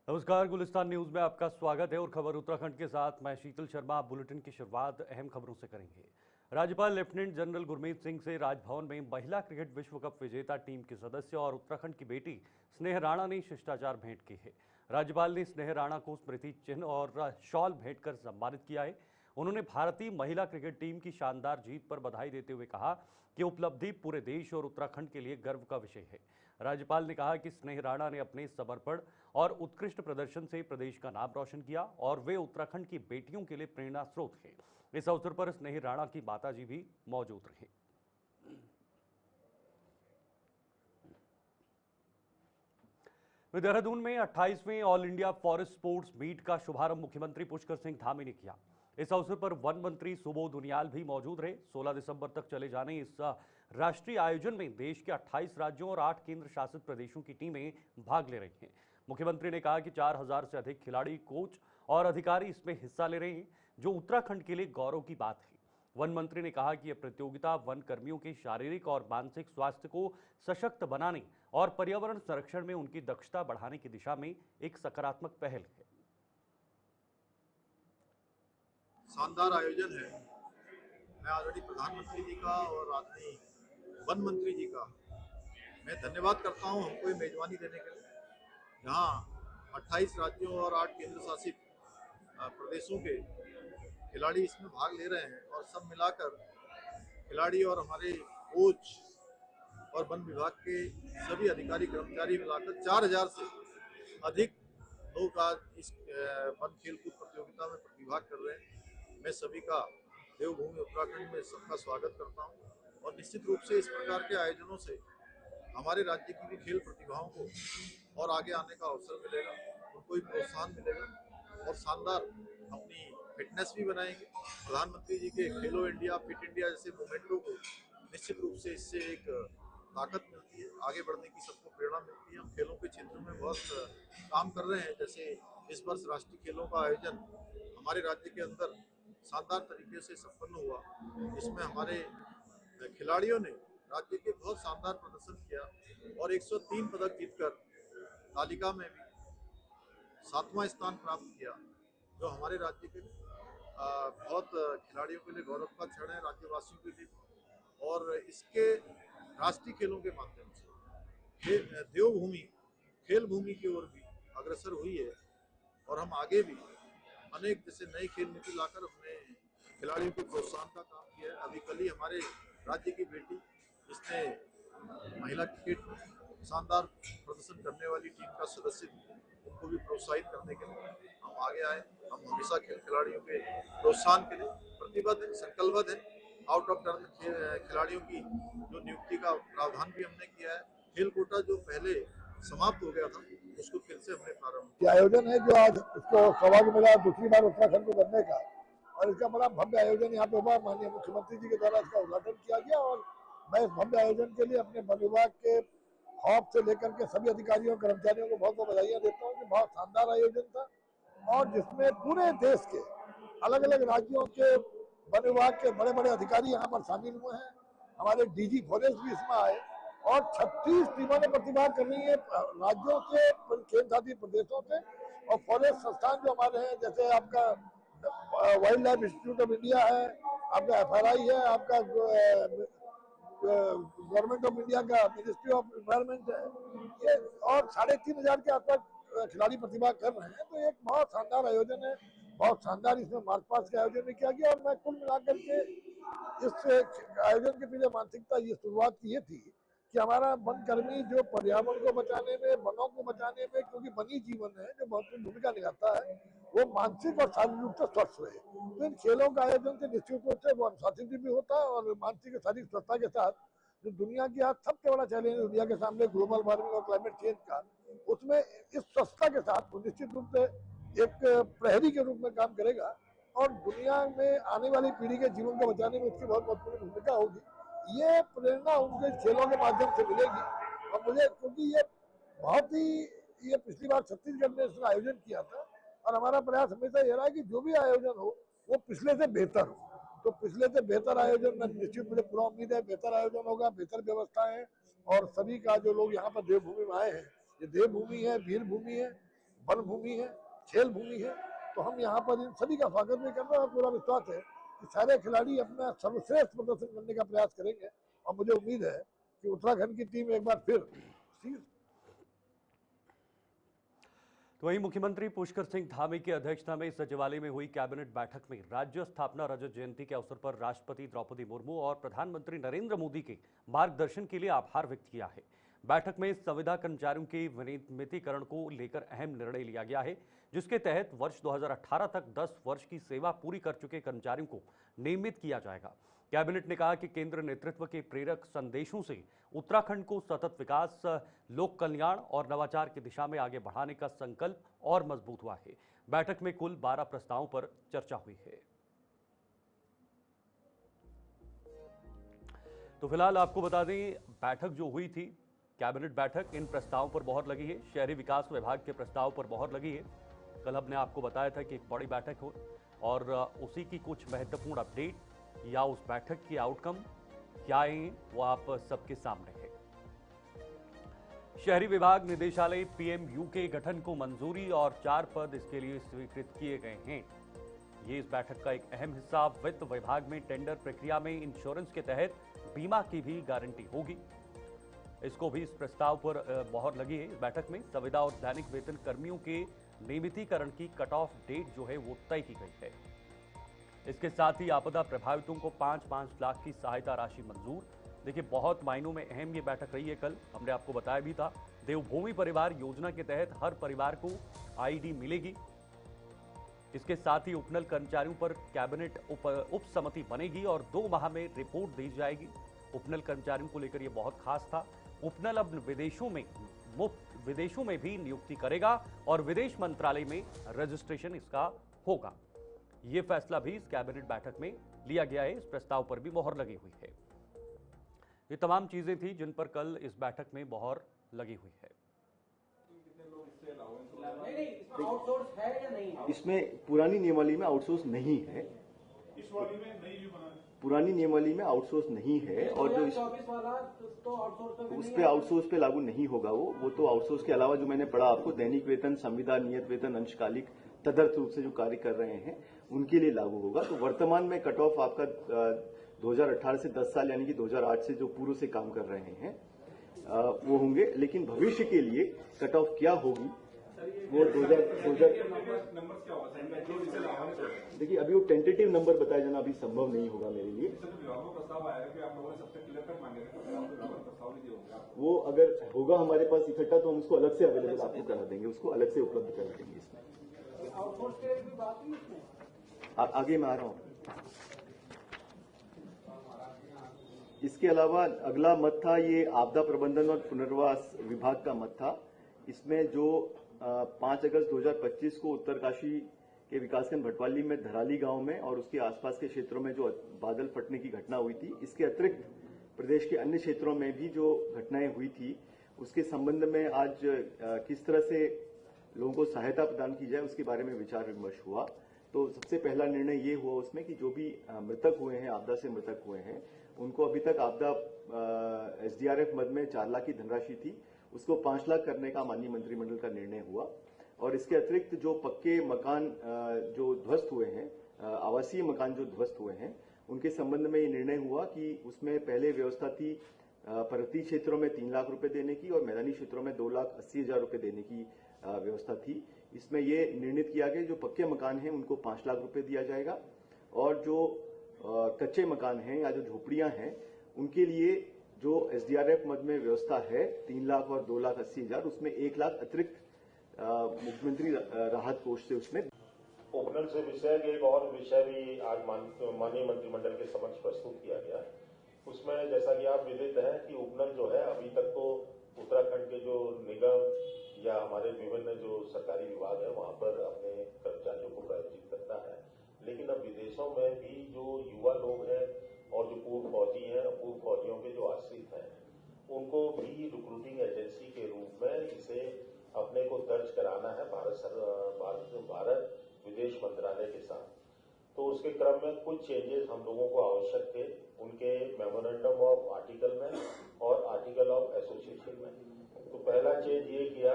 नमस्कार, गुलिस्तान न्यूज में आपका स्वागत है और खबर उत्तराखंड के साथ मैं शीतल शर्मा। बुलेटिन की शुरुआत अहम खबरों से करेंगे। राज्यपाल लेफ्टिनेंट जनरल गुरमीत सिंह से राजभवन में महिला क्रिकेट विश्व कप विजेता टीम के सदस्य और उत्तराखंड की बेटी स्नेह राणा ने शिष्टाचार भेंट की है। राज्यपाल ने स्नेह राणा को स्मृति चिन्ह और शॉल भेंट कर सम्मानित किया है। उन्होंने भारतीय महिला क्रिकेट टीम की शानदार जीत पर बधाई देते हुए कहा कि उपलब्धि पूरे देश और उत्तराखंड के लिए गर्व का विषय है। राज्यपाल ने कहा कि स्नेह राणा ने अपने समर्पण और उत्कृष्ट प्रदर्शन से प्रदेश का नाम रोशन किया और वे उत्तराखंड की बेटियों के लिए प्रेरणा स्रोत हैं। इस अवसर पर स्नेह राणा की माताजी भी मौजूद रहे। देहरादून में 28वें all India forest sports meet का शुभारंभ मुख्यमंत्री पुष्कर सिंह धामी ने किया। इस अवसर पर वन मंत्री सुबोध उनियाल भी मौजूद रहे। 16 दिसंबर तक चले जाने इस राष्ट्रीय आयोजन में देश के 28 राज्यों और 8 केंद्र शासित प्रदेशों की टीमें भाग ले रही हैं। मुख्यमंत्री ने कहा कि 4000 से अधिक खिलाड़ी, कोच और अधिकारी इसमें हिस्सा ले रहे हैं, जो उत्तराखंड के लिए गौरव की बात है। वन मंत्री ने कहा कि यह प्रतियोगिता वन कर्मियों के शारीरिक और मानसिक स्वास्थ्य को सशक्त बनाने और पर्यावरण संरक्षण में उनकी दक्षता बढ़ाने की दिशा में एक सकारात्मक पहल है। शानदार आयोजन है। मैं ऑलरेडी प्रधानमंत्री जी का और आदरणीय वन मंत्री जी का मैं धन्यवाद करता हूं हमको ये मेजबानी देने के लिए, जहां 28 राज्यों और 8 केंद्र शासित प्रदेशों के खिलाड़ी इसमें भाग ले रहे हैं और सब मिलाकर खिलाड़ी और हमारे कोच और वन विभाग के सभी अधिकारी कर्मचारी मिलाकर 4000 से अधिक लोग आज इस वन खेलकूद प्रतियोगिता में प्रतिभाग कर रहे हैं। मैं सभी का देवभूमि उत्तराखंड में सबका स्वागत करता हूं और निश्चित रूप से इस प्रकार के आयोजनों से हमारे राज्य की भी खेल प्रतिभाओं को और आगे आने का अवसर मिलेगा, उनको भी प्रोत्साहन मिलेगा और शानदार अपनी फिटनेस भी बनाएंगे। प्रधानमंत्री जी के खेलो इंडिया, फिट इंडिया जैसे मूवमेंटों को निश्चित रूप से इससे एक ताकत मिलती है, आगे बढ़ने की सबको प्रेरणा मिलती है। हम खेलों के क्षेत्र में बहुत काम कर रहे हैं। जैसे इस वर्ष राष्ट्रीय खेलों का आयोजन हमारे राज्य के अंदर शानदार तरीके से संपन्न हुआ, इसमें हमारे खिलाड़ियों ने राज्य के बहुत शानदार प्रदर्शन किया और 103 पदक जीतकर तालिका में भी 7वां स्थान प्राप्त किया, जो हमारे राज्य के बहुत खिलाड़ियों के लिए गौरव का क्षण है, राज्यवासियों के लिए। और इसके राष्ट्रीय खेलों के माध्यम से देवभूमि खेल भूमि की ओर भी अग्रसर हुई है और हम आगे भी अनेक जैसे नई खेल नीति लाकर हमने खिलाड़ियों को प्रोत्साहन का काम किया है। अभी कल ही हमारे राज्य की बेटी जिसने महिला क्रिकेट में शानदार प्रदर्शन करने वाली टीम का सदस्य थी, उनको भी प्रोत्साहित करने के लिए हम आगे आए। हम हमेशा खेल खिलाड़ियों के प्रोत्साहन के लिए प्रतिबद्ध है, संकल्पबद्ध है। आउट ऑफ टर्न खिलाड़ियों की जो नियुक्ति का प्रावधान भी हमने किया है। खेल कोटा जो पहले समाप्त हो गया था, उसको फिर से हमने प्रारंभ किया। आयोजन है जो आज इसको सौभाग्य मिला दूसरी बार उत्तराखंड को बनने का, और इसका बड़ा भव्य आयोजन यहाँ पे हुआ। माननीय मुख्यमंत्री जी के द्वारा इसका उद्घाटन किया गया और मैं इस भव्य आयोजन के लिए अपने वन विभाग के हॉप से लेकर के सभी अधिकारियों कर्मचारियों को बहुत बहुत बधाइयाँ देता हूँ कि बहुत शानदार आयोजन था और जिसमें पूरे देश के अलग अलग राज्यों के वन विभाग के बड़े बड़े अधिकारी यहाँ पर शामिल हुए हैं। हमारे डीजी फॉरेस्ट भी इसमें आए और 36 टीमों ने प्रतिभाग कर रही है राज्यों से, केंद्र शासित प्रदेशों से और फॉरेस्ट संस्थान जो हमारे हैं, जैसे आपका wild life institute of India है, आपका FRI है, आपका गवर्नमेंट ऑफ इंडिया का मिनिस्ट्री ऑफ एनवायरमेंट है, ये और 3500 के आसपास खिलाड़ी प्रतिभा कर रहे हैं। तो एक बहुत शानदार आयोजन है, बहुत शानदार इसमें मार्च पास्ट का आयोजन भी किया गया। और मैं कुल मिलाकर के इस आयोजन के पीछे मानसिकता ये शुरुआत ये थी कि हमारा वन कर्मी जो पर्यावरण को बचाने में, वनों को बचाने में, क्योंकि वनी जीवन है जो महत्वपूर्ण भूमिका निभाता है, वो मानसिक और शारीरिक रूप से स्वस्थ रहे। तो इन खेलों का आयोजन से निश्चित रूप से वो अनुशासित भी होता है और मानसिक और शारीरिक स्वस्थता के साथ जो दुनिया की आज सबसे बड़ा चैलेंज है दुनिया के सामने ग्लोबल वार्मिंग और क्लाइमेट चेंज का, उसमें इस स्वच्छता के साथ वो निश्चित रूप से एक प्रहरी के रूप में काम करेगा और दुनिया में आने वाली पीढ़ी के जीवन को बचाने में उसकी बहुत महत्वपूर्ण भूमिका होगी। ये प्रेरणा उनके खेलों के माध्यम से मिलेगी और मुझे, क्योंकि ये पिछली बार छत्तीसगढ़ में इसका आयोजन किया था और हमारा प्रयास हमेशा ये रहा है कि जो भी आयोजन हो वो पिछले से बेहतर हो। तो पिछले से बेहतर आयोजन में निश्चित मुझे पूरा उम्मीद है बेहतर आयोजन होगा, बेहतर व्यवस्था है और सभी का जो लोग यहाँ पर देवभूमि में आए हैं, ये देवभूमि है, वीर भूमि है, वन भूमि है, खेल भूमि है। तो हम यहाँ पर इन सभी का स्वागत भी कर रहे हैं और पूरा विश्वास है कि सारे खिलाड़ी अपना सर्वश्रेष्ठ प्रदर्शन करने का प्रयास करेंगे। और मुझे उम्मीद है कि उत्तराखंड की टीम एक बार फिर तो वहीं मुख्यमंत्री पुष्कर सिंह धामी की अध्यक्षता में सचिवालय में हुई कैबिनेट बैठक में राज्य स्थापना रजत जयंती के अवसर पर राष्ट्रपति द्रौपदी मुर्मू और प्रधानमंत्री नरेंद्र मोदी के मार्गदर्शन के लिए आभार व्यक्त किया है। बैठक में संविदा कर्मचारियों के विनियमितीकरण को लेकर अहम निर्णय लिया गया है, जिसके तहत वर्ष 2018 तक 10 वर्ष की सेवा पूरी कर चुके कर्मचारियों को नियमित किया जाएगा। कैबिनेट ने कहा कि केंद्र नेतृत्व के प्रेरक संदेशों से उत्तराखंड को सतत विकास, लोक कल्याण और नवाचार की दिशा में आगे बढ़ाने का संकल्प और मजबूत हुआ है। बैठक में कुल 12 प्रस्तावों पर चर्चा हुई है। तो फिलहाल आपको बता दें, बैठक जो हुई थी कैबिनेट बैठक, इन प्रस्तावों पर मोहर लगी है। शहरी विकास विभाग के प्रस्ताव पर मोहर लगी है। कल हमने आपको बताया था कि एक बड़ी बैठक हो और उसी की कुछ महत्वपूर्ण अपडेट या उस बैठक की आउटकम क्या है वो आप सबके सामने है। शहरी विभाग निदेशालय पीएमयू के गठन को मंजूरी और 4 पद इसके लिए स्वीकृत किए गए हैं। ये इस बैठक का एक अहम हिस्सा। वित्त विभाग में टेंडर प्रक्रिया में इंश्योरेंस के तहत बीमा की भी गारंटी होगी। इसको भी इस प्रस्ताव पर मोहर लगी है। इस बैठक में संविदा और दैनिक वेतन कर्मियों के नियमितीकरण की कट ऑफ डेट जो है वो तय की गई है। इसके साथ ही आपदा प्रभावितों को 5-5 लाख की सहायता राशि मंजूर। देखिए, बहुत मायनों में अहम ये बैठक रही है। कल हमने आपको बताया भी था, देवभूमि परिवार योजना के तहत हर परिवार को आईडी मिलेगी। इसके साथ ही उपनल कर्मचारियों पर कैबिनेट उप समिति बनेगी और 2 माह में रिपोर्ट दी जाएगी। उपनल कर्मचारियों को लेकर यह बहुत खास था। उपनल अब विदेशों में भी नियुक्ति करेगा और विदेश मंत्रालय में रजिस्ट्रेशन इसका होगा। यह फैसला भी इस कैबिनेट बैठक में लिया गया है। इस प्रस्ताव पर भी मोहर लगी हुई है। ये तमाम चीजें थी जिन पर कल इस बैठक में मोहर लगी हुई है। आउटसोर्स है या नहीं है? इसमें पुरानी नियमावली में आउटसोर्स नहीं है। इस वाली में नहीं बना, पुरानी नियमावली में आउटसोर्स नहीं है और जो 24 वाला तो आउटसोर्स पे उस पे आउटसोर्स पे लागू नहीं होगा। वो तो आउटसोर्स के अलावा जो मैंने पढ़ा आपको, दैनिक वेतन, संविदा, नियत वेतन, अंशकालिक, तदर्थ रूप से जो कार्य कर रहे हैं उनके लिए लागू होगा। तो वर्तमान में कट ऑफ आपका 2018 से 10 साल यानी कि 2008 से जो पूर्व से काम कर रहे हैं वो होंगे। लेकिन भविष्य के लिए कट ऑफ क्या होगी वो 2000 देखिए, अभी वो टेंटेटिव नंबर बताया जाना अभी संभव नहीं होगा मेरे लिए। वो अगर होगा हमारे पास इकट्ठा तो हम उसको अलग से अवेलेबल आपको करा देंगे, उसको अलग से उपलब्ध करा देंगे। इसमें आउटसोर्स के भी बात नहीं इसमें आगे मैं आ रहा हूँ। इसके अलावा अगला मत था ये आपदा प्रबंधन और पुनर्वास विभाग का मत था। इसमें जो 5 अगस्त 2025 को उत्तरकाशी के विकासखंड भटवाली में धराली गांव में और उसके आसपास के क्षेत्रों में जो बादल फटने की घटना हुई थी, इसके अतिरिक्त प्रदेश के अन्य क्षेत्रों में भी जो घटनाएं हुई थी उसके संबंध में आज किस तरह से लोगों को सहायता प्रदान की जाए उसके बारे में विचार विमर्श हुआ। तो सबसे पहला निर्णय ये हुआ उसमें कि जो भी मृतक हुए हैं, आपदा से मृतक हुए हैं, उनको अभी तक आपदा SDRF मद में 4 लाख की धनराशि थी, उसको 5 लाख करने का माननीय मंत्रिमंडल का निर्णय हुआ। और इसके अतिरिक्त जो पक्के मकान जो ध्वस्त हुए हैं, आवासीय मकान जो ध्वस्त हुए हैं, उनके संबंध में ये निर्णय हुआ कि उसमें पहले व्यवस्था थी पर्वतीय क्षेत्रों में 3 लाख रुपए देने की और मैदानी क्षेत्रों में 2,80,000 रुपए देने की व्यवस्था थी। इसमें ये निर्णित किया गया जो पक्के मकान हैं उनको 5 लाख रुपए दिया जाएगा और जो कच्चे मकान हैं या जो झोपड़ियां हैं उनके लिए जो SDRF मद में व्यवस्था है 3 लाख और 2,80,000, उसमें 1 लाख अतिरिक्त मुख्यमंत्री राहत कोष से उसमें। उपनल से विषय एक और विषय भी आज माननीय मंत्रिमंडल के समक्ष प्रस्तुत किया गया। उसमें जैसा कि आप विदित हैं कि उपनल जो है अभी तक तो उत्तराखंड के जो निगम या हमारे विभिन्न जो सरकारी विभाग है वहां पर अपने कर्मचारियों को प्रायोजित करता है, लेकिन अब विदेशों में भी जो युवा लोग हैं और जो पूर्व फौजी हैं, पूर्व फौजियों के जो आश्रित हैं, उनको भी रिक्रूटिंग एजेंसी के रूप में इसे अपने को दर्ज कराना है भारत विदेश मंत्रालय के साथ। तो उसके क्रम में कुछ चेंजेस हम लोगों को आवश्यक थे उनके मेमोरेंडम ऑफ आर्टिकल में और आर्टिकल ऑफ एसोसिएशन में। तो पहला चेंज ये किया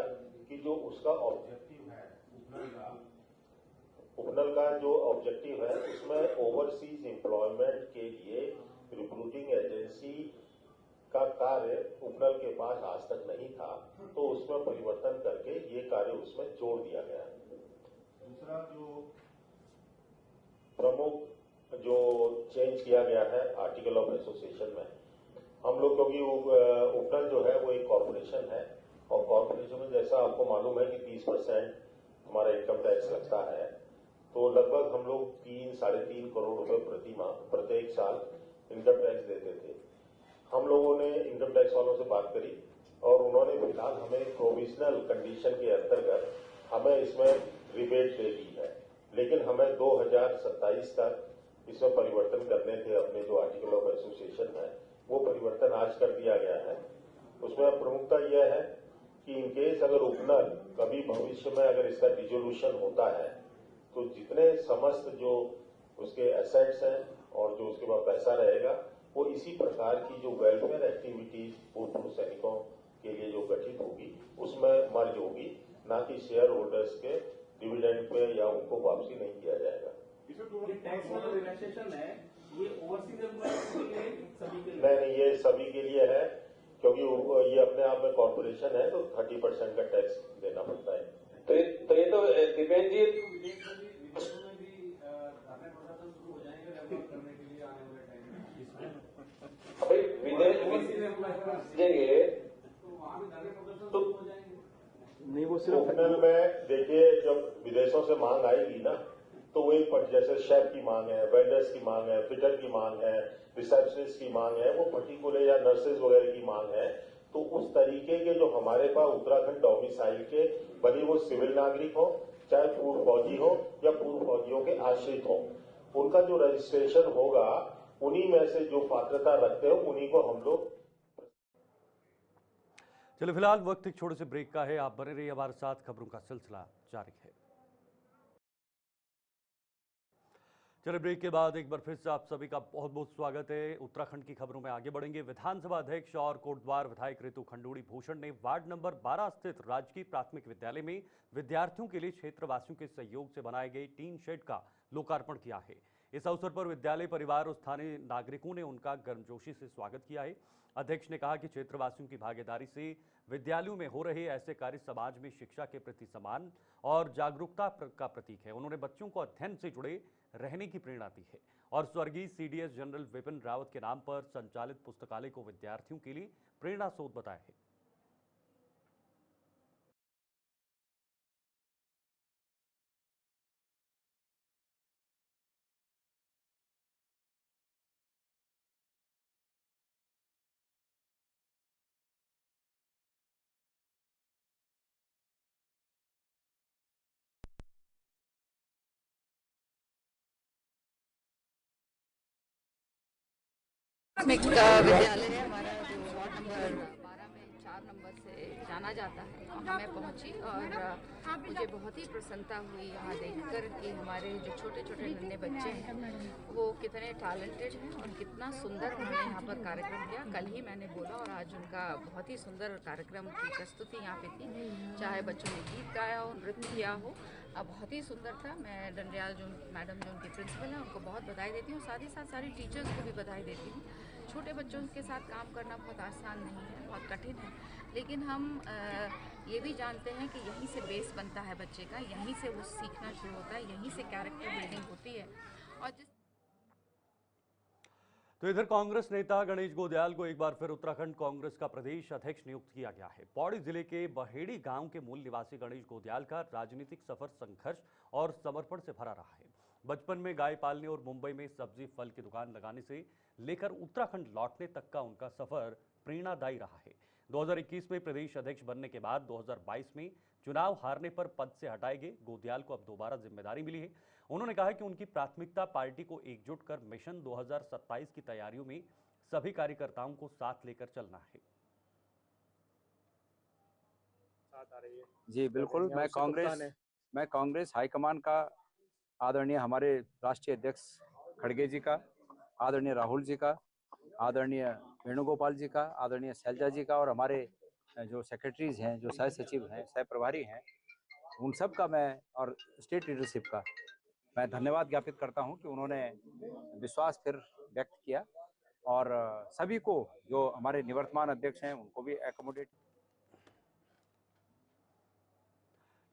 कि जो उसका ऑब्जेक्टिव है का जो ऑब्जेक्टिव है उसमें ओवरसीज एम्प्लॉयमेंट के लिए रिक्रूटिंग एजेंसी का कार्य उपनल के पास आज तक नहीं था, तो उसमें परिवर्तन करके ये कार्य उसमें जोड़ दिया गया है। दूसरा जो प्रमुख जो चेंज किया गया है आर्टिकल ऑफ एसोसिएशन में, हम लोग क्योंकि उपनल जो है वो एक कॉर्पोरेशन है और कॉर्पोरेशन में जैसा आपको मालूम है कि 30% हमारा इनकम टैक्स लगता है, तो लगभग हम लोग 3-3.5 करोड़ रुपए प्रति माह प्रत्येक साल इनकम टैक्स देते थे। हम लोगों ने इनकम टैक्स वालों से बात करी और उन्होंने फिलहाल हमें प्रोविजनल कंडीशन के अंतर्गत हमें इसमें रिबेट दे दी है, लेकिन हमें 2027 तक इसमें परिवर्तन करने थे। अपने जो आर्टिकल ऑफ एसोसिएशन है वो परिवर्तन आज कर दिया गया है। उसमें प्रमुखता यह है कि इनकेस अगर उपनल कभी भविष्य में अगर इसका डिसोल्यूशन होता है तो जितने समस्त जो उसके एसेट्स हैं और जो उसके बाद पैसा रहेगा वो इसी प्रकार की जो वेलफेयर एक्टिविटीज पूर्व सैनिकों के लिए जो गठित होगी उसमें मर्ज होगी, ना कि शेयर होल्डर्स के डिविडेंड पे या उनको वापसी नहीं किया जाएगा। टैक्स में जो रिलैक्सेशन है ये ओवरसीज एम्प्लॉयज के लिए सभी के लिए नहीं, ये सभी के लिए है, क्योंकि ये अपने आप में कॉर्पोरेशन है तो 30% का टैक्स देना पड़ता है। तो ये तो दीपेन जी विदेशों में भी धरने प्रदर्शन शुरू हो जाएंगे डेवलप करने के लिए आने वाले टाइम में। भाई विदेश जाएंगे तो वहाँ भी धरने प्रदर्शन शुरू हो जाएंगे। नहीं, वो सिर्फ उपनल में देखिए जब विदेशों से मांग आएगी ना तो वो एक जैसे शेफ की मांग है, वेंडर्स की मांग है, फिटर की मांग है, रिसेप्शनिस्ट की मांग है, वो पर्टिकुलर या नर्सेज वगैरह की मांग है, तो उस तरीके के जो हमारे पास उत्तराखंड डोमिसाइल के भले वो सिविल नागरिक हो चाहे पूर्व फौजी हो या पूर्व फौजियों के आश्रित हो, उनका जो रजिस्ट्रेशन होगा उन्हीं में से जो पात्रता रखते हो उन्हीं को हम लोग। चलिए फिलहाल वक्त एक छोटे से ब्रेक का है, आप बने रहिए हमारे साथ, खबरों का सिलसिला जारी है। चलिए ब्रेक के बाद एक बार फिर से आप सभी का बहुत बहुत स्वागत है। उत्तराखंड की खबरों में आगे बढ़ेंगे। विधानसभा अध्यक्ष और कोटद्वार विधायक ऋतु खंडूड़ी भूषण ने वार्ड नंबर 12 स्थित राजकीय प्राथमिक विद्यालय में विद्यार्थियों के लिए क्षेत्रवासियों के सहयोग से बनाए गए टीन शेड का लोकार्पण किया है। इस अवसर पर विद्यालय परिवार और स्थानीय नागरिकों ने उनका गर्मजोशी से स्वागत किया है। अध्यक्ष ने कहा कि क्षेत्रवासियों की भागीदारी से विद्यालयों में हो रहे ऐसे कार्य समाज में शिक्षा के प्रति सम्मान और जागरूकता का प्रतीक है। उन्होंने बच्चों को अध्ययन से जुड़े रहने की प्रेरणा दी है और स्वर्गीय सीडीएस जनरल विपिन रावत के नाम पर संचालित पुस्तकालय को विद्यार्थियों के लिए प्रेरणा स्रोत बताया है। प्राथमिक विद्यालय है हमारा, जो वार्ड नंबर 12 में 4 नंबर से जाना जाता है। वहाँ मैं पहुँची और मुझे बहुत ही प्रसन्नता हुई यहाँ देखकर कि हमारे जो छोटे छोटे नन्हे बच्चे हैं वो कितने टैलेंटेड हैं और कितना सुंदर उन्होंने यहाँ पर कार्यक्रम किया। कल ही मैंने बोला और आज उनका बहुत ही सुंदर कार्यक्रम की प्रस्तुति यहाँ पे थी, चाहे बच्चों ने गीत गाया हो, नृत्य किया हो, बहुत ही सुंदर था। मैं डंडियाल जो मैडम जो उनकी प्रिंसिपल हैं उनको बहुत बधाई देती हूँ, साथ ही साथ सारी टीचर्स को भी बधाई देती हूँ। छोटे बच्चों के साथ काम करना बहुत आसान नहीं है, बहुत कठिन है, लेकिन हम ये भी जानते हैं कि यहीं से बेस बनता है बच्चे का, यहीं से वो सीखना शुरू होता है, यहीं से कैरेक्टर बिल्डिंग होती है। और तो इधर कांग्रेस नेता गणेश गोदयाल को एक बार फिर उत्तराखंड कांग्रेस का प्रदेश अध्यक्ष नियुक्त किया गया है। पौड़ी जिले के बहेड़ी गांव के मूल निवासी गणेश गोदयाल का राजनीतिक सफर संघर्ष और समर्पण से भरा रहा है। बचपन में गाय पालने और मुंबई में सब्जी फल की दुकान लगाने से लेकर उत्तराखंड लौटने तक का उनका सफर प्रेरणादायी रहा है। 2021 में प्रदेश अध्यक्ष बनने के बाद 2022 में चुनाव हारने पर पद से हटाए गए गोदयाल को अब दोबारा जिम्मेदारी मिली है। उन्होंने कहा कि उनकी प्राथमिकता पार्टी को एकजुट कर मिशन 2027 की तैयारियों में सभी कार्यकर्ताओं को साथ लेकर चलना है। जी बिल्कुल, मैं कांग्रेस हाईकमान का, आदरणीय हमारे राष्ट्रीय अध्यक्ष खड़गे जी का, आदरणीय राहुल जी का, आदरणीय वेणुगोपाल जी का, आदरणीय शैलजा जी का और हमारे जो सेक्रेटरीज हैं, जो सह सचिव हैं, सह प्रभारी हैं, उन सब का मैं और स्टेट लीडरशिप का मैं धन्यवाद ज्ञापित करता हूं कि उन्होंने विश्वास फिर व्यक्त किया और सभी को जो हमारे निवर्तमान अध्यक्ष हैं उनको भी एकोमोडेट।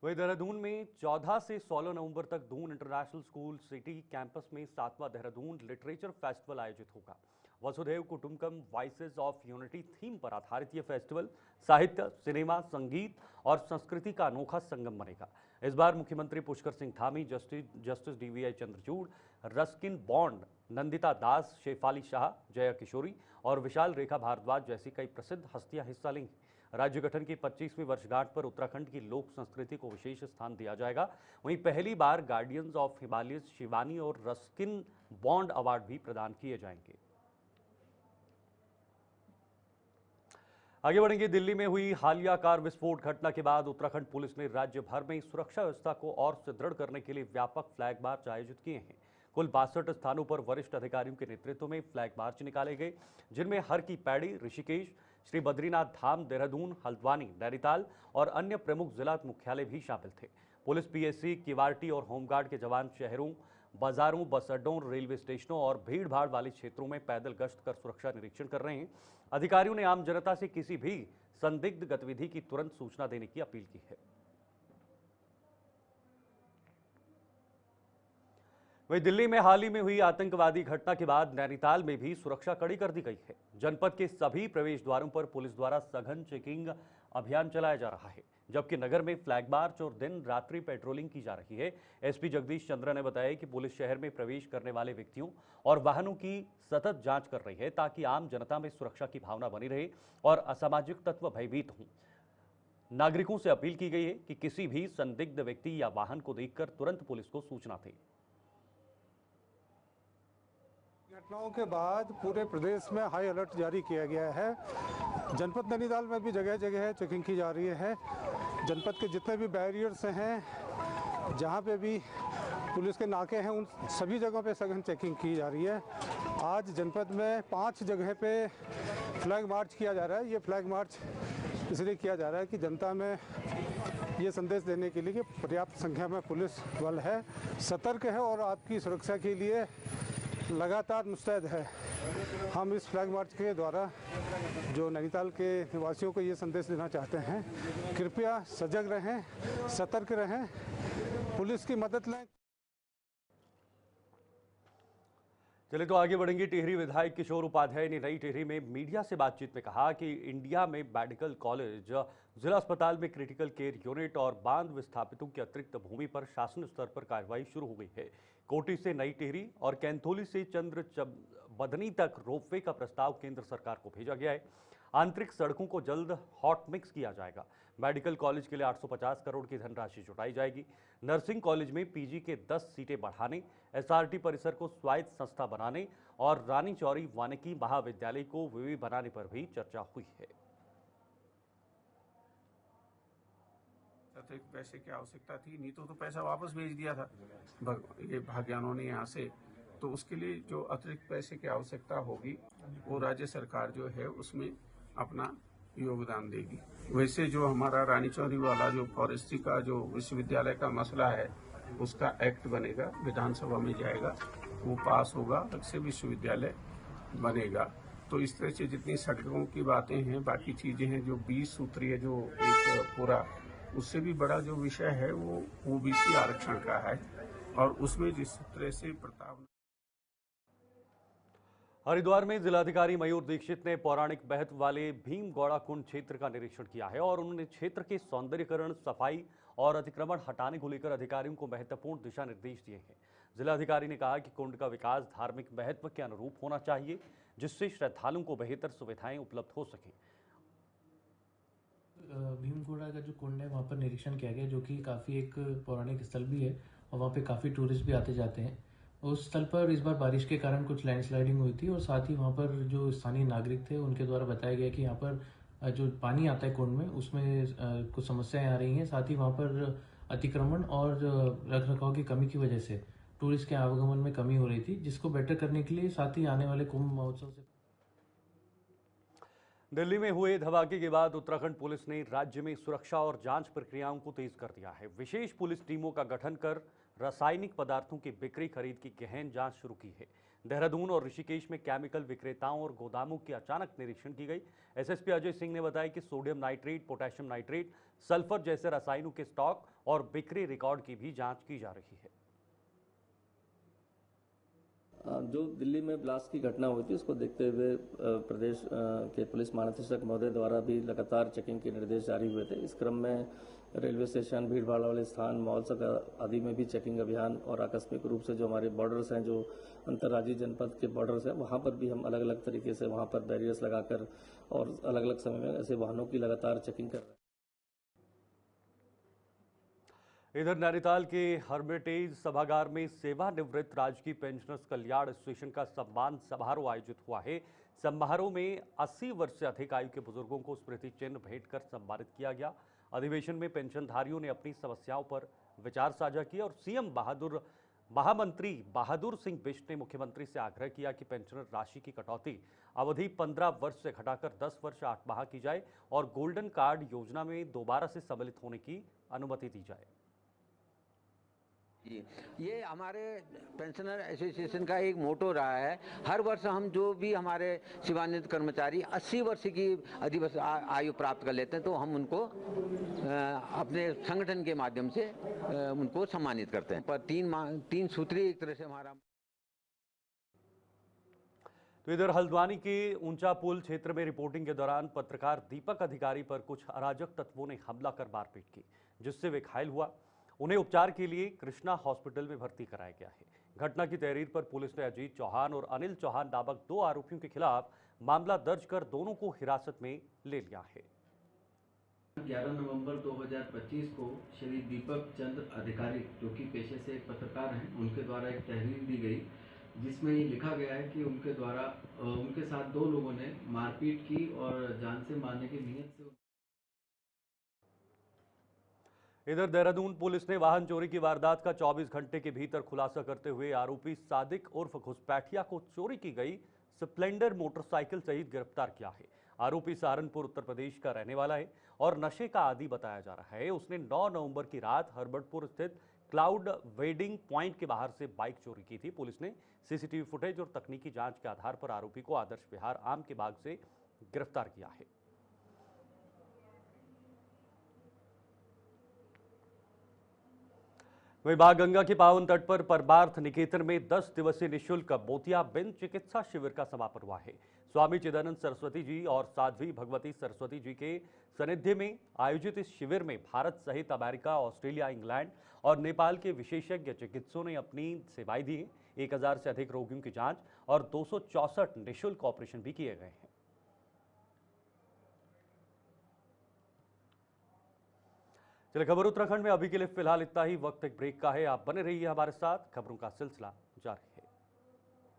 वहीं देहरादून में 14 से 16 नवंबर तक Doon international school city campus में 7वां देहरादून लिटरेचर फेस्टिवल आयोजित होगा। वसुधैव कुटुंबकम वॉइसेस ऑफ यूनिटी थीम पर आधारित यह फेस्टिवल साहित्य, सिनेमा, संगीत और संस्कृति का अनोखा संगम बनेगा। इस बार मुख्यमंत्री पुष्कर सिंह धामी, जस्टिस डीवीआई चंद्रचूड़, रस्किन बॉन्ड, नंदिता दास, शेफाली शाह, जया किशोरी और विशाल रेखा भारद्वाज जैसी कई प्रसिद्ध हस्तियां हिस्सा लेंगी। राज्य गठन की 25वीं वर्षगांठ पर उत्तराखंड की लोक संस्कृति को विशेष स्थान दिया जाएगा। वहीं पहली बार गार्डियंस ऑफ हिमालयस शिवानी और रस्किन बॉन्ड अवार्ड भी प्रदान किए जाएंगे। आगे बढ़ेंगे। दिल्ली में हुई हालिया कार विस्फोट घटना के बाद उत्तराखंड पुलिस ने राज्य भर में सुरक्षा व्यवस्था को और सुदृढ़ करने के लिए व्यापक फ्लैग मार्च आयोजित किए हैं। कुल 62 स्थानों पर वरिष्ठ अधिकारियों के नेतृत्व में फ्लैग मार्च निकाले गए, जिनमें हर की पैड़ी, ऋषिकेश, श्री बद्रीनाथ धाम, देहरादून, हल्द्वानी, नैनीताल और अन्य प्रमुख जिला मुख्यालय भी शामिल थे। पुलिस, पीएससी, किवारटी और होमगार्ड के जवान शहरों, बाजारों, बस अड्डों, रेलवे स्टेशनों और भीड़ भाड़ वाले क्षेत्रों में पैदल गश्त कर सुरक्षा निरीक्षण कर रहे हैं। अधिकारियों ने आम जनता से किसी भी संदिग्ध गतिविधि की तुरंत सूचना देने की अपील की है। वहीं दिल्ली में हाल ही में हुई आतंकवादी घटना के बाद नैनीताल में भी सुरक्षा कड़ी कर दी गई है। जनपद के सभी प्रवेश द्वारों पर पुलिस द्वारा सघन चेकिंग अभियान चलाया जा रहा है, जबकि नगर में फ्लैग मार्च और दिन रात्रि पेट्रोलिंग की जा रही है। एसपी जगदीश चंद्र ने बताया कि पुलिस शहर में प्रवेश करने वाले व्यक्तियों और वाहनों की सतत जांच कर रही है, ताकि आम जनता में सुरक्षा की भावना बनी रहे और असामाजिक तत्व भयभीत हों। नागरिकों से अपील की गई है कि किसी भी संदिग्ध व्यक्ति या वाहन को देखकर तुरंत पुलिस को सूचना दें। घटनाओं के बाद पूरे प्रदेश में हाई अलर्ट जारी किया गया है। जनपद नैनीताल में भी जगह जगह चेकिंग की जा रही है। जनपद के जितने भी बैरियर्स हैं, जहां पे भी पुलिस के नाके हैं, उन सभी जगहों पे सघन चेकिंग की जा रही है। आज जनपद में 5 जगह पे फ्लैग मार्च किया जा रहा है। ये फ्लैग मार्च इसलिए किया जा रहा है कि जनता में ये संदेश देने के लिए कि पर्याप्त संख्या में पुलिस बल है, सतर्क है और आपकी सुरक्षा के लिए लगातार मुस्तैद है। हम इस फ्लैग मार्च के द्वारा जो नैनीताल के निवासियों को ये संदेश देना चाहते हैं, कृपया सजग रहें, सतर्क रहें, पुलिस की मदद लें। चलिए तो आगे बढ़ेंगे। टिहरी विधायक किशोर उपाध्याय ने नई टिहरी में मीडिया से बातचीत में कहा कि इंडिया में मेडिकल कॉलेज, जिला अस्पताल में क्रिटिकल केयर यूनिट और बांध विस्थापितों की अतिरिक्त भूमि पर शासन स्तर पर कार्रवाई शुरू हो गई है। कोटी से नई टिहरी और कैंथोली से बधनी तक रोपवे का प्रस्ताव केंद्र सरकार को भेजा गया है। आंतरिक सड़कों को जल्द हॉट मिक्स किया जाएगा। मेडिकल कॉलेज के लिए 850 करोड़ की धनराशि जुटाई जाएगी। नर्सिंग कॉलेज में पीजी के 10 सीटें बढ़ाने, एसआरटी परिसर को स्वायत्त संस्था बनाने और रानी चौरी वानिकी महाविद्यालय को विवि बनाने पर भी चर्चा हुई है। अतिरिक्त पैसे की आवश्यकता थी, नहीं तो पैसा वापस भेज दिया था ये भाग्यानों ने यहाँ से। तो उसके लिए जो अतिरिक्त पैसे की आवश्यकता होगी वो राज्य सरकार जो है उसमें अपना योगदान देगी। वैसे जो हमारा रानी चौरी वाला जो फॉरेस्ट्री का जो विश्वविद्यालय का मसला है, उसका एक्ट बनेगा, विधानसभा में जाएगा, वो पास होगा, अलग से विश्वविद्यालय बनेगा। तो इस तरह से जितनी सड़कों की बातें हैं, बाकी चीजें हैं, जो 20 सूत्रीय जो एक पूरा, उससे भी बड़ा जो विषय है वो ओबीसी आरक्षण का है और उसमें जिस तरह से प्रताप। हरिद्वार में जिलाधिकारी मयूर दीक्षित ने पौराणिक महत्व वाले भीमगौड़ा कुंड क्षेत्र का निरीक्षण किया है और उन्होंने क्षेत्र के सौंदर्यीकरण, सफाई और अतिक्रमण हटाने को लेकर अधिकारियों को महत्वपूर्ण दिशा निर्देश दिए हैं। जिलाधिकारी ने कहा कि कुंड का विकास धार्मिक महत्व के अनुरूप होना चाहिए, जिससे श्रद्धालुओं को बेहतर सुविधाएं उपलब्ध हो सकें। भीमगौड़ा का जो कुंड है वहाँ पर निरीक्षण किया गया, जो कि काफ़ी एक पौराणिक स्थल भी है और वहाँ पे काफ़ी टूरिस्ट भी आते जाते हैं। उस स्थल पर इस बार बारिश के कारण कुछ लैंडस्लाइडिंग हुई थी और साथ ही वहाँ पर जो स्थानीय नागरिक थे उनके द्वारा बताया गया कि यहाँ पर जो पानी आता है कुंड में, उसमें कुछ समस्याएं आ रही हैं। साथ ही वहाँ पर अतिक्रमण और रख रखाव की कमी की वजह से टूरिस्ट के आवागमन में कमी हो रही थी, जिसको बेटर करने के लिए साथ ही आने वाले कुंभ महोत्सव से दिल्ली में हुए धमाके के बाद उत्तराखंड पुलिस ने राज्य में सुरक्षा और जांच प्रक्रियाओं को तेज कर दिया है। विशेष पुलिस टीमों का गठन कर रासायनिक पदार्थों की बिक्री खरीद की गहन जांच शुरू की है। देहरादून और ऋषिकेश में केमिकल विक्रेताओं और गोदामों की अचानक निरीक्षण की गई। एसएसपी अजय सिंह ने बताया कि sodium nitrate, potassium nitrate, sulphur जैसे रसायनों के स्टॉक और बिक्री रिकॉर्ड की भी जांच की जा रही है। जो दिल्ली में ब्लास्ट की घटना हुई थी उसको देखते हुए प्रदेश के पुलिस महानिदेशक महोदय द्वारा भी लगातार चेकिंग के निर्देश जारी हुए थे। इस क्रम में रेलवे स्टेशन, भीड़ भाड़ वाले स्थान, मॉल्स आदि में भी चेकिंग अभियान और आकस्मिक रूप से जो हमारे बॉर्डर्स हैं, जो अंतर्राज्यीय जनपद के बॉर्डर्स हैं, वहाँ पर भी हम अलग अलग तरीके से वहाँ पर बैरियर्स लगाकर और अलग अलग समय में ऐसे वाहनों की लगातार चेकिंग कर रहे हैं। इधर नैनीताल के हर्मिटेज सभागार में सेवानिवृत्त राजकीय पेंशनर्स कल्याण एसोसिएशन का सम्मान समारोह आयोजित हुआ है। समारोह में 80 वर्ष से अधिक आयु के बुजुर्गों को स्मृति चिन्ह भेंट कर सम्मानित किया गया। अधिवेशन में पेंशनधारियों ने अपनी समस्याओं पर विचार साझा किए और सीएम महामंत्री बहादुर सिंह बिष्ट ने मुख्यमंत्री से आग्रह किया कि पेंशनर राशि की कटौती अवधि 15 वर्ष से घटाकर 10 वर्ष 8 माह की जाए और गोल्डन कार्ड योजना में दोबारा से सम्मिलित होने की अनुमति दी जाए। ये हमारे पेंशनर एसोसिएशन का एक मोटो रहा है। हर वर्ष हम जो भी हमारे सेवानिवृत्त कर्मचारी 80 वर्ष की आयु प्राप्त कर लेते हैं तो हम उनको अपने संगठन के माध्यम से उनको सम्मानित करते हैं। पर 3 सूत्री एक तरह से हमारा। तो इधर हल्द्वानी के ऊंचा पुल क्षेत्र में रिपोर्टिंग के दौरान पत्रकार दीपक अधिकारी पर कुछ अराजक तत्वों ने हमला कर मारपीट की, जिससे वे घायल हुआ। उन्हें उपचार के लिए कृष्णा हॉस्पिटल में भर्ती कराया गया है। घटना की तहरीर पर पुलिस ने अजीत चौहान और अनिल चौहान नामक 2 आरोपियों के खिलाफ मामला दर्ज कर दोनों को हिरासत में ले लिया है। 11 नवंबर 2025 को श्री दीपक चंद्र अधिकारी, जो कि पेशे से एक पत्रकार हैं, उनके द्वारा एक तहरीर दी गई जिसमें ये लिखा गया है कि उनके द्वारा उनके साथ 2 लोगों ने मारपीट की और जान से मारने की नीयत से। इधर देहरादून पुलिस ने वाहन चोरी की वारदात का 24 घंटे के भीतर खुलासा करते हुए आरोपी सादिक उर्फ घुसपैठिया को चोरी की गई स्प्लेंडर मोटरसाइकिल सहित गिरफ्तार किया है। आरोपी सहारनपुर उत्तर प्रदेश का रहने वाला है और नशे का आदी बताया जा रहा है। उसने 9 नवंबर की रात हर्बर्टपुर स्थित क्लाउड वेडिंग पॉइंट के बाहर से बाइक चोरी की थी। पुलिस ने सीसीटीवी फुटेज और तकनीकी जांच के आधार पर आरोपी को आदर्श विहार आम के बाग से गिरफ्तार किया है। वहीं बागगंगा के पावन तट पर परमार्थ निकेतन में 10 दिवसीय निःशुल्क मोतियाबिंद चिकित्सा शिविर का समापन हुआ है। स्वामी चिदानंद सरस्वती जी और साध्वी भगवती सरस्वती जी के सानिध्य में आयोजित इस शिविर में भारत सहित अमेरिका, ऑस्ट्रेलिया, इंग्लैंड और नेपाल के विशेषज्ञ चिकित्सकों ने अपनी सेवाएं दी। 1000 से अधिक रोगियों की जांच और 264 निःशुल्क ऑपरेशन भी किए गए हैं। चलिए, खबर उत्तराखंड में अभी के लिए फिलहाल इतना ही। वक्त एक ब्रेक का है, आप बने रहिए हमारे साथ, खबरों का सिलसिला जारी है।